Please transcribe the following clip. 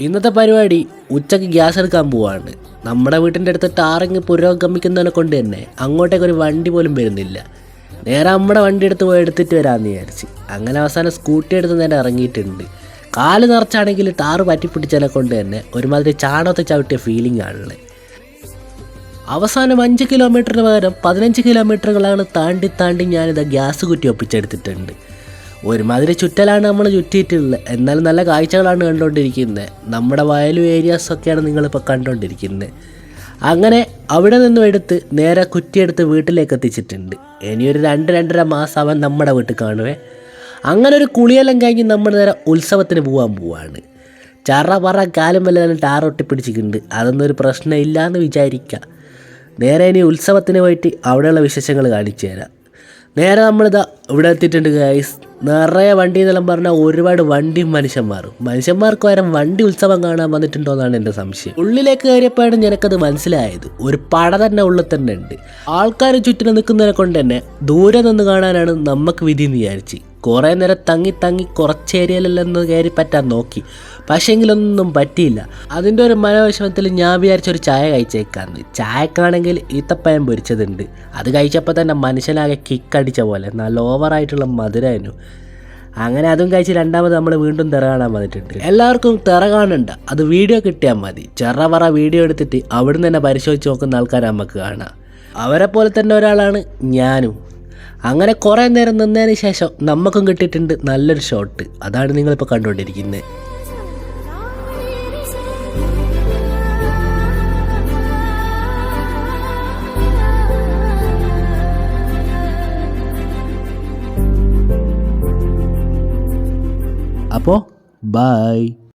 ഇന്നത്തെ പരിപാടി ഉച്ചയ്ക്ക് ഗ്യാസ് എടുക്കാൻ പോവാണ്. നമ്മുടെ വീട്ടിൻ്റെ അടുത്ത് ടാറിങ് പുരോഗമിക്കുന്നതിനെ കൊണ്ട് തന്നെ അങ്ങോട്ടേക്കൊരു വണ്ടി പോലും വരുന്നില്ല. നേരെ നമ്മുടെ വണ്ടി എടുത്ത് പോയി എടുത്തിട്ട് വരാമെന്ന് വിചാരിച്ച് അങ്ങനെ അവസാനം സ്കൂട്ടി എടുത്ത് നേരെ ഇറങ്ങിയിട്ടുണ്ട്. കാല് നിറച്ചാണെങ്കിൽ ടാറ് പറ്റിപ്പിടിച്ചതിനെ കൊണ്ട് തന്നെ ഒരുമാതിരി ചാണകത്തെ ചവിട്ടിയ ഫീലിംഗ് ആണുള്ളത്. അവസാനം 5 കിലോമീറ്ററിന് പകരം 15 കിലോമീറ്ററുകളാണ് താണ്ടി ഞാനിത് ഗ്യാസ് കുറ്റി ഒപ്പിച്ചെടുത്തിട്ടുണ്ട്. ഒരുമാതിരി ചുറ്റലാണ് നമ്മൾ ചുറ്റിയിട്ടുള്ളത്. എന്നാലും നല്ല കാഴ്ചകളാണ് കണ്ടുകൊണ്ടിരിക്കുന്നത്. നമ്മുടെ വയലും ഏരിയാസൊക്കെയാണ് നിങ്ങളിപ്പോൾ കണ്ടുകൊണ്ടിരിക്കുന്നത്. അങ്ങനെ അവിടെ നിന്നും എടുത്ത് നേരെ കുറ്റിയെടുത്ത് വീട്ടിലേക്ക് എത്തിച്ചിട്ടുണ്ട്. ഇനിയൊരു 2-2.5 മാസം അവൻ നമ്മുടെ വീട്ടിൽ കാണുവേ. അങ്ങനെ ഒരു കുളിയെല്ലാം കഴിഞ്ഞ് നമ്മൾ നേരെ ഉത്സവത്തിന് പോവാണ്. ചറ കാലും വല്ലതും ടാറൊട്ടിപ്പിടിച്ചിട്ടുണ്ട്. അതൊന്നും ഒരു പ്രശ്നമില്ല എന്ന് വിചാരിക്കുക. നേരെ ഇനി ഉത്സവത്തിന് പോയിട്ട് അവിടെയുള്ള വിശേഷങ്ങൾ കാണിച്ചു തരാം. നേരെ നമ്മളിതാ ഇവിടെ എത്തിയിട്ടുണ്ട് ഗൈസ്. നിറയെ വണ്ടി എന്നെല്ലാം പറഞ്ഞാൽ ഒരുപാട് വണ്ടിയും മനുഷ്യന്മാർക്ക് പകരം വണ്ടി ഉത്സവം കാണാൻ വന്നിട്ടുണ്ടോ എന്നാണ് എൻ്റെ സംശയം. ഉള്ളിലേക്ക് കയറിയപ്പോഴാണ് എനിക്കത് മനസ്സിലായത്. ഒരു പട തന്നെ ഉള്ളിൽ തന്നെ ഉണ്ട്. ആൾക്കാർ ചുറ്റിനും നിൽക്കുന്നതിനെ കൊണ്ട് തന്നെ ദൂരെ നിന്ന് കാണാനാണ് നമുക്ക് വിധി എന്ന് വിചാരിച്ച് കുറേ നേരം തങ്ങി കുറച്ച് ഏരിയയിലെല്ലാം കയറി പറ്റാൻ നോക്കി. പക്ഷേങ്കിലൊന്നും പറ്റിയില്ല. അതിൻ്റെ ഒരു മനോവിഷമത്തിൽ ഞാൻ വിചാരിച്ചൊരു ചായ കഴിച്ചേക്കാന്ന്. ചായക്കാണെങ്കിൽ ഈത്തപ്പഴം പൊരിച്ചതുണ്ട്. അത് കഴിച്ചപ്പോൾ തന്നെ മനുഷ്യനാകെ കിക്കടിച്ച പോലെ നല്ല ഓവറായിട്ടുള്ള മധുരമായിരുന്നു. അങ്ങനെ അതും കഴിച്ച് രണ്ടാമത് നമ്മൾ വീണ്ടും തിറ കാണാൻ വന്നിട്ടുണ്ട്. എല്ലാവർക്കും തിറ കാണണ്ട, അത് വീഡിയോ കിട്ടിയാൽ മതി. ചെറ വീഡിയോ എടുത്തിട്ട് അവിടുന്ന് തന്നെ പരിശോധിച്ച് നോക്കുന്ന ആൾക്കാർ നമുക്ക് കാണാം. അവരെ പോലെ തന്നെ ഒരാളാണ് ഞാനും. അങ്ങനെ കുറേ നേരം നിന്നതിന് ശേഷം നമുക്കും കിട്ടിയിട്ടുണ്ട് നല്ലൊരു ഷോട്ട്. അതാണ് നിങ്ങളിപ്പോൾ കണ്ടുകൊണ്ടിരിക്കുന്നത്. അപ്പോൾ ബൈ.